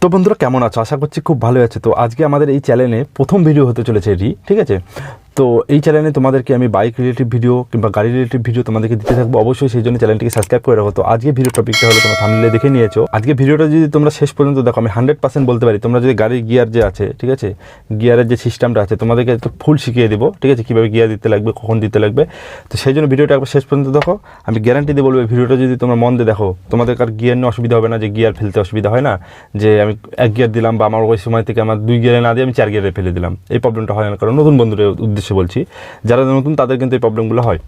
তো বন্ধুরা কেমন আছো? আশা করছি খুব ভালো আছে। তো আজকে আমাদের এই চ্যানেলে প্রথম ভিডিও হতে চলেছে এটি, ঠিক আছে? তো এই চ্যানেলে তোমাদেরকে আমি বাইক রিলেটিভ ভিডিও কিংবা গাড়ি রিলেটিভ ভিডিও তোমাদেরকে দিতে থাকবো, অবশ্যই সেই জন্য চ্যানেলটিকে সাবস্ক্রাইব করে রাখো। তো আজকে ভিডিও টপিকটা হলো তোমরা থাম্বনেলে দেখে নিয়েছো। আজকে ভিডিওটা যদি তোমরা শেষ পর্যন্ত দেখো, আমি 100% বলতে পারি তোমরা যদি গাড়ির গিয়ার যে আছে, ঠিক আছে, গিয়ারের যে সিস্টেমটা আছে তোমাদেরকে একটু ফুল শিখিয়ে দেবো, ঠিক আছে, কীভাবে গিয়ার দিতে লাগবে, কখন দিতে লাগবে। তো সেই জন্য ভিডিওটা একবার শেষ পর্যন্ত দেখো। আমি গ্যারান্টি দিয়ে বলবো ভিডিওটা যদি তোমরা মন দিয়ে দেখো, তোমাদের আর গিয়ার নিয়ে অসুবিধা হবে না, যে গিয়ার ফেলতে অসুবিধা হয় না, যে আমি 1 গিয়ার দিলাম বা আমার ওই সময় থেকে আমার 2 গিয়ারে না দিয়ে আমি 4 গিয়ারে ফেলে দিলাম, এই প্রবলেমটা হয় না। কারণ নতুন বন্ধুদের উদ্দেশ্যে বলছি, যারা নতুন তাদের কিন্তু এই প্রবলেমগুলো হয়,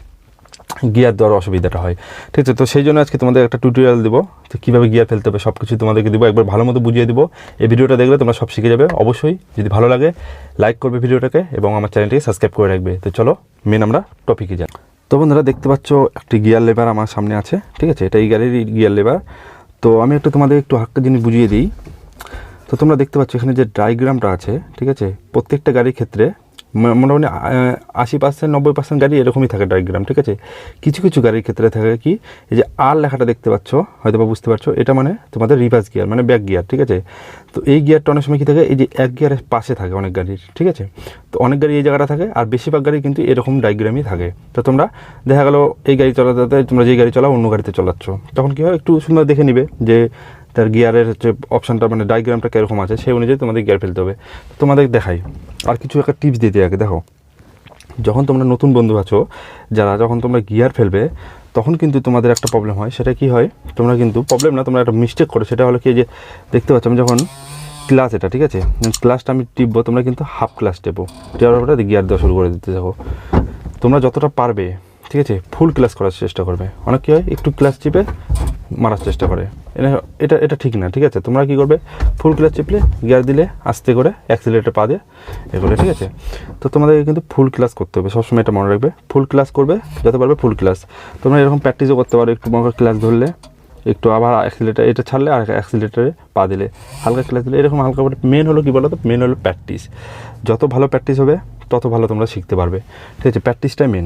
গিয়ার দেওয়ার অসুবিধাটা হয়, ঠিক আছে? তো সেই জন্য আজকে তোমাদের একটা টিউটোরিয়াল দেবো, তো কীভাবে গিয়ার ফেলতে হবে সব কিছু তোমাদেরকে দেবো, একবার ভালো মতো বুঝিয়ে দেবো। এই ভিডিওটা দেখলে তোমরা সব শিখে যাবে। অবশ্যই যদি ভালো লাগে লাইক করবে ভিডিওটাকে এবং আমার চ্যানেলটিকে সাবস্ক্রাইব করে রাখবে। তো চলো মেন আমরা টপিকে যাই। তো বন্ধুরা দেখতে পাচ্ছ একটি গিয়ার লেবার আমার সামনে আছে, ঠিক আছে? এটা এই গাড়ির গিয়ার লেবার। তো আমি তোমাদের একটু হালকা জিনিস বুঝিয়ে দিই। তো তোমরা দেখতে পাচ্ছ এখানে যে ডায়াগ্রামটা আছে, ঠিক আছে, প্রত্যেকটা গাড়ির ক্ষেত্রে মোটামুটি 80% 90% গাড়ি এরকমই থাকে ডায়াগ্রাম, ঠিক আছে? কিছু কিছু গাড়ির ক্ষেত্রে থাকে কি, এই যে আর লেখাটা দেখতে পাচ্ছ, হয়তো বা বুঝতে পারছো, এটা মানে তোমাদের রিভার্স গিয়ার, মানে ব্যাক গিয়ার, ঠিক আছে? তো এই গিয়ারটা অনেক সময় কী থাকে, এই যে 1 গিয়ারের পাশে থাকে অনেক গাড়ির, ঠিক আছে? তো অনেক গাড়ি এই জায়গাটা থাকে, আর বেশিরভাগ গাড়ি কিন্তু এরকম ডায়াগ্রামই থাকে। তো তোমরা দেখা গেলো এই গাড়ি চালাতে তোমরা যেই গাড়ি চালাও অন্য গাড়িতে চালাচ্ছ, তখন কী হয়, একটু সুন্দর দেখে নিবে যে তার গিয়ারের হচ্ছে অপশানটা, মানে ডায়াগ্রামটা কীরকম আছে, সেই অনুযায়ী তোমাদের গিয়ার ফেলতে হবে। তোমাদের দেখাই আর কিছু একটা টিপস দিতে আগে। দেখো, যখন তোমরা নতুন বন্ধু আছো যারা, যখন তোমরা গিয়ার ফেলবে তখন কিন্তু তোমাদের একটা প্রবলেম হয়। সেটা কি হয়, তোমরা কিন্তু প্রবলেম না, তোমরা একটা মিস্টেক করো। সেটা হলো কি, যে দেখতে পাচ্ছ আমি যখন ক্লাস, এটা ঠিক আছে, ক্লাসটা আমি টিপবো, তোমরা কিন্তু হাফ ক্লাস টেপো, টেপার পরে গিয়ার দেওয়া শুরু করে দিতে থাকো। তোমরা যতটা পারবে, ঠিক আছে, ফুল ক্লাস করার চেষ্টা করবে। অনেক কী হয়, একটু ক্লাস চিপে মারার চেষ্টা করে, এটা এটা ঠিক না, ঠিক আছে? তোমরা কী করবে, ফুল ক্লাস চিপলে গিয়ার দিলে আস্তে করে অ্যাক্সিলারেটর পা দিয়ে এগুলো, ঠিক আছে? তো তোমাদেরকে কিন্তু ফুল ক্লাস করতে হবে, সবসময় এটা মনে রাখবে, ফুল ক্লাস করবে যত পারবে ফুল ক্লাস। তোমরা এরকম প্র্যাকটিসও করতে পারো, একটু মনে ক্লাস ধরলে, একটু আবার অ্যাক্সিলারেটর এটা ছাড়লে আর অ্যাক্সিলারেটরে পা দিলে, হালকা ক্লাস দিলে, এরকম হালকা করে। মেন হলো কী বলো তো, মেন হলো প্র্যাকটিস। যত ভালো প্র্যাকটিস হবে তত ভালো তোমরা শিখতে পারবে, ঠিক আছে? প্র্যাকটিসটাই মেন।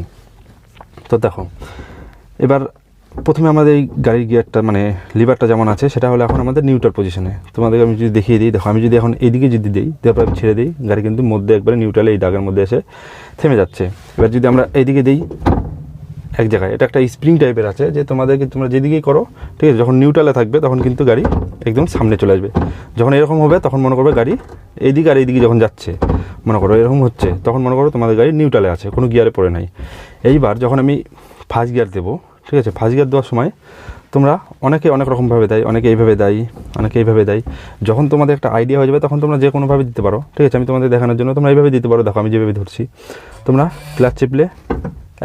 তো দেখো, এবার প্রথমে আমাদের এই গাড়ির গিয়ারটা, মানে লিভারটা যেমন আছে, সেটা হলো এখন আমাদের নিউট্রাল পজিশনে। তোমাদেরকে আমি যদি দেখিয়ে দিই, দেখো আমি যদি এখন এইদিকে যদি দিই, তারপর ছেড়ে দিই, গাড়ি কিন্তু মধ্যে একবারে নিউট্রালে এই দাগের মধ্যে এসে থেমে যাচ্ছে। এবার যদি আমরা এইদিকে দিই এক জায়গায়, এটা একটা স্প্রিং টাইপের আছে, যে তোমাদেরকে তোমরা যেদিকেই করো, ঠিক আছে, যখন নিউট্রালে থাকবে তখন কিন্তু গাড়ি একদম সামনে চলে আসবে। যখন এরকম হবে তখন মনে করবে গাড়ি এইদিকে, আর এইদিকে যখন যাচ্ছে মনে করো এরকম হচ্ছে, তখন মনে করো তোমাদের গাড়ি নিউট্রালে আছে, কোনো গিয়ারে পড়ে নাই। এইবার যখন আমি ফার্স্ট গিয়ার দেবো, ঠিক আছে, ফার্স্ট গিয়ার দেওয়ার সময় তোমরা অনেকে অনেক রকমভাবে দেয়, অনেকে এইভাবে দেয়, অনেকে এইভাবে দেয়। যখন তোমাদের একটা আইডিয়া হয়ে যাবে তখন তোমরা যে কোনোভাবে দিতে পারো, ঠিক আছে? আমি তোমাদের দেখানোর জন্য তোমরা এইভাবে দিতে পারো। দেখো আমি যেভাবে ধরছি, তোমরা ক্লাচ চেপলে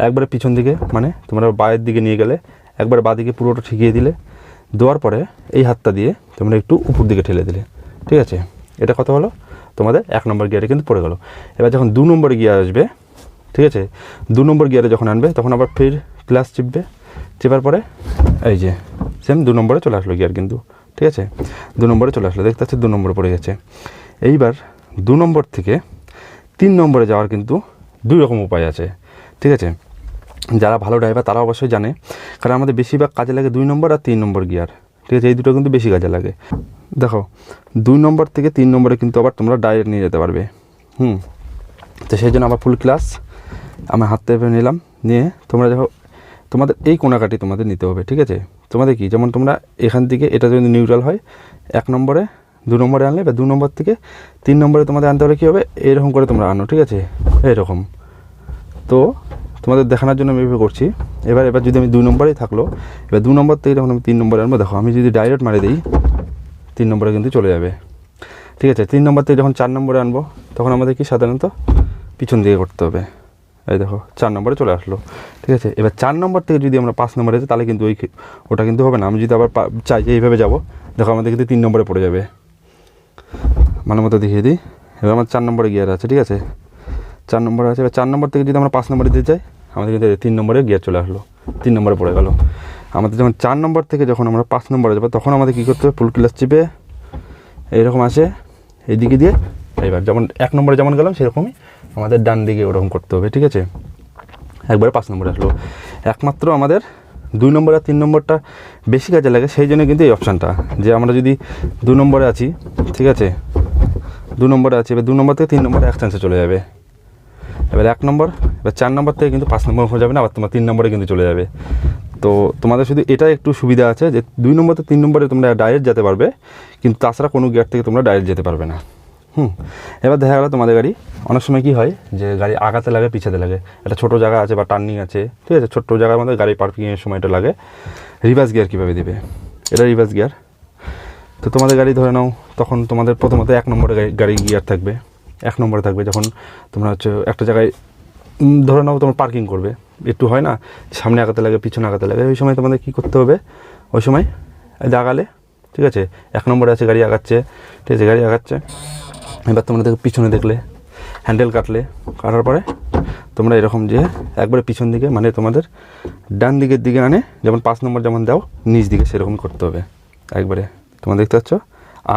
একবারে পিছন দিকে, মানে তোমরা বায়ের দিকে নিয়ে গেলে একবার বাঁ দিকে পুরোটা ঠিকিয়ে দিলে, দেওয়ার পরে এই হাতটা দিয়ে তোমরা একটু উপর দিকে ঠেলে দিলে, ঠিক আছে? এটা কত হলো, তোমাদের 1 নম্বর গিয়ারে কিন্তু পড়ে গেলো। এবার যখন 2 নম্বর গিয়ার আসবে, ঠিক আছে, 2 নম্বর গিয়ারে যখন আনবে তখন আবার ফের ক্লাস চিপবে, চেপার পরে এই যে সেম 2 নম্বরে চলে আসলো গিয়ার কিন্তু, ঠিক আছে? 2 নম্বরে চলে আসলো, দেখতে পাচ্ছি 2 নম্বরে পড়ে গেছে। এইবার 2 নম্বর থেকে 3 নম্বরে যাওয়ার কিন্তু 2 রকম উপায় আছে, ঠিক আছে? যারা ভালো ড্রাইভার তারা অবশ্যই জানে, কারণ আমাদের বেশিরভাগ কাজে লাগে 2 নম্বর আর 3 নম্বর গিয়ার, ঠিক আছে? এই দুটো কিন্তু বেশি কাজে লাগে। দেখো 2 নম্বর থেকে 3 নম্বরে কিন্তু আবার তোমরা ডাইরেক্ট নিয়ে যেতে পারবে। তো সেই জন্য আবার ফুল ক্লাস আমার হাত থেকে নিলাম, নিয়ে তোমরা দেখো তোমাদের এই কোনাকাটি তোমাদের নিতে হবে, ঠিক আছে? তোমাদের কি, যেমন তোমরা এখান থেকে এটা যদি নিউট্রাল হয় 1 নম্বরে 2 নম্বরে আনলে, বা 2 নম্বর থেকে 3 নম্বরে তোমাদের আনতে হলে কী হবে, এরকম করে তোমরা আনো, ঠিক আছে? এরকম। তো তোমাদের দেখানোর জন্য আমি এভাবে করছি। এবার যদি আমি 2 নম্বরেই থাকলো, এবার 2 নম্বর থেকে যখন আমি 3 নম্বরে আনবো, দেখো আমি যদি ডাইরেক্ট মারে দিই 3 নম্বরে কিন্তু চলে যাবে, ঠিক আছে? 3 নম্বর থেকে যখন 4 নম্বরে আনবো তখন আমাদের কি সাধারণত পিছন দিকে করতে হবে। এই দেখো 4 নম্বরে চলে আসলো, ঠিক আছে? এবার 4 নম্বর থেকে যদি আমরা 5 নম্বরে যাই তাহলে কিন্তু ওটা কিন্তু হবে না। আমি যদি আবার চাই যে এইভাবে যাবো, দেখো আমাদের কিন্তু 3 নম্বরে পড়ে যাবে। ভালো মতো দেখিয়ে দিই। এবার আমার 4 নম্বরে গিয়ার আছে, ঠিক আছে? 4 নম্বরে আছে। এবার 4 নম্বর থেকে যদি আমরা 5 নম্বরে দিতে চাই, আমাদের কিন্তু 3 নম্বরে গিয়ার চলে আসলো, 3 নম্বরে পড়ে গেল। আমাদের যখন 4 নম্বর থেকে যখন আমরা 5 নম্বরে যাবো তখন আমাদের কী করতে হবে, ফুল ক্লাচ চিপে এইরকম আসে এইদিকে দিয়ে, এবার যেমন 1 নম্বরে যেমন গেলাম সেরকমই আমাদের ডান দিকে ওরকম করতে হবে, ঠিক আছে? একবারে 5 নম্বরে আসলো। একমাত্র আমাদের 2 নম্বর আর 3 নম্বরটা বেশি কাজে লাগে, সেই জন্য কিন্তু এই অপশানটা, যে আমরা যদি 2 নম্বরে আছি, ঠিক আছে, 2 নম্বরে আছি, এবার 2 নম্বর থেকে 3 নম্বরে এক চান্সে চলে যাবে। এবার 1 নম্বর, এবার 4 নম্বর থেকে কিন্তু 5 নম্বর হয়ে যাবে না, আবার তোমার 3 নম্বরে কিন্তু চলে যাবে। তো তোমাদের শুধু এটা একটু সুবিধা আছে যে 2 নম্বর থেকে 3 নম্বরে তোমরা ডাইরেক্ট যেতে পারবে, কিন্তু তাছাড়া কোনো গিয়ার থেকে তোমরা ডাইরেক্ট যেতে পারবে না। এবার দেখা গেলো তোমাদের গাড়ি অনেক সময় কী হয় যে গাড়ি আগাতে লাগে, পিছাতে লাগে, একটা ছোটো জায়গা আছে বা টার্নিং আছে, ঠিক আছে, ছোট্ট জায়গার মধ্যে গাড়ি পার্কিংয়ের সময় এটা লাগে। রিভার্স গিয়ার কীভাবে দিবে, এটা রিভার্স গিয়ার। তো তোমাদের গাড়ি ধরে নাও, তখন তোমাদের প্রথমত 1 নম্বরে গাড়ি গিয়ার থাকবে, 1 নম্বরে থাকবে। যখন তোমরা হচ্ছে একটা জায়গায় ধরে নাও তোমার পার্কিং করবে, একটু হয় না সামনে আগাতে লাগে, পিছনে আগাতে লাগে, ওই সময় তোমাদের কী করতে হবে, ওই সময় আগালে, ঠিক আছে, 1 নম্বরে আছে গাড়ি আগাচ্ছে, ঠিক আছে, গাড়ি আগাচ্ছে। এবার তোমরা দেখো পিছনে দেখলে, হ্যান্ডেল কাটার পরে তোমরা এরকম যে একবারে পিছন দিকে, মানে তোমাদের ডান দিকের দিকে আনে, যেমন 5 নম্বর যেমন দাও নিচ দিকে, সেরকমই করতে হবে একবারে। তোমরা দেখতে পাচ্ছ,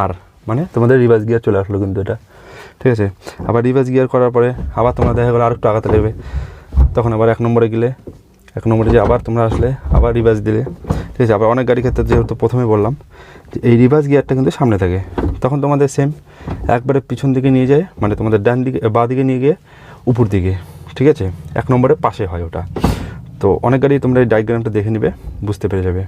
আর মানে তোমাদের রিভার্স গিয়ার চলে আসলো কিন্তু এটা, ঠিক আছে। আবার রিভার্স গিয়ার করার পরে আবার তোমরা দেখা গেলো আর একটু আগাতে লাগবে, তখন আবার 1 নম্বরে গেলে, 1 নম্বরে যে আবার তোমরা আসলে আবার রিভার্স দিলে, ঠিক আছে। আবার অনেক গাড়ির ক্ষেত্রে যেহেতু প্রথমে বললাম যে এই রিভার্স গিয়ারটা কিন্তু সামনে থাকে, তখন তোমাদের সেম একবারে পিছন দিকে নিয়ে যায়, মানে তোমাদের ডান দিকে বাঁ দিকে নিয়ে গিয়ে উপর দিকে, ঠিক আছে, 1 নম্বরের পাশে হয় ওটা। তো অনেক গাড়ি তোমরা এই ডায়াগ্রামটা দেখে নিবে, বুঝতে পেরে যাবে,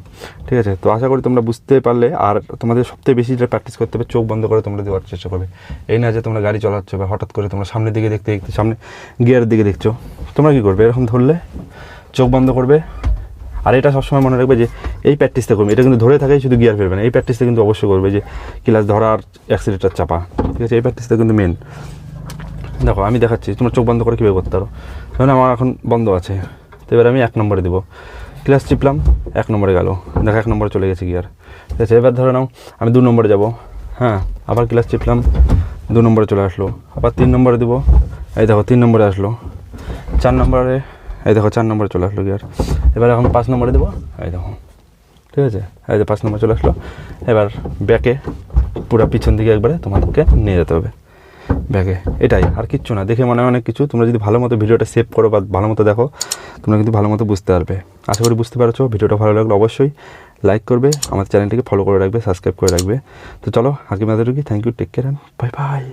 ঠিক আছে। তো আশা করি তোমরা বুঝতে পারলে। আর তোমাদের সবথেকে বেশি যেটা প্র্যাকটিস করতে হবে, চোখ বন্ধ করে তোমরা দেওয়ার চেষ্টা করবে। এই না যে তোমরা গাড়ি চালাচ্ছ বা হঠাৎ করে তোমরা সামনের দিকে দেখতে দেখতে সামনে গিয়ারের দিকে দেখছো, তোমরা কী করবে, এরকম ধরলে চোখ বন্ধ করবে। আর এটা সবসময় মনে রাখবে যে এই প্র্যাকটিসটা করবে, এটা কিন্তু ধরে থাকাই শুধু গিয়ার ফেলবে না, এই প্র্যাকটিসটা কিন্তু অবশ্যই করবে যে ক্লাচ ধরা আর অ্যাক্সিলেটার চাপা, ঠিক আছে, এই প্র্যাকটিসটা কিন্তু মেন। দেখো আমি দেখাচ্ছি, তোমরা চোখ বন্ধ করে কীভাবে করতে পারো। ধরুন আমার এখন বন্ধ আছে, তো এবার আমি 1 নম্বরে দেবো, ক্লাচ টিপলাম, 1 নম্বরে গেল, দেখো 1 নম্বরে চলে গেছে গিয়ার, ঠিক আছে। এবার ধরে নাও আমি 2 নম্বরে যাব, হ্যাঁ, আবার ক্লাচ টিপলাম, 2 নম্বরে চলে আসলো, আবার 3 নম্বরে দেবো, এই দেখো 3 নম্বরে আসলো, 4 নম্বরে, এই দেখো 4 নম্বরে চলে আসলো গিয়ার। এবার এখন 5 নম্বরে দেবো, এই দেখো, ঠিক আছে, এই যে 5 নম্বরে চলে আসলো। এবার ব্যাকে পুরো পিছন দিকে একবারে তোমাদেরকে নিয়ে যেতে হবে ব্যাগে, এটাই, আর কিচ্ছু না। দেখে মনে হয় অনেক কিছু, তোমরা যদি ভালো মতো ভিডিওটা সেভ করো বা ভালো মতো দেখো, তোমরা কিন্তু ভালো মতো বুঝতে পারবে। আশা করি বুঝতে পারছো। ভিডিওটা ভালো লাগলে অবশ্যই লাইক করবে, আমার চ্যানেলটিকে ফলো করে রাখবে, সাবস্ক্রাইব করে রাখবে। তো চলো আজকে মেয়েদেরকে thank you, take care and bye by.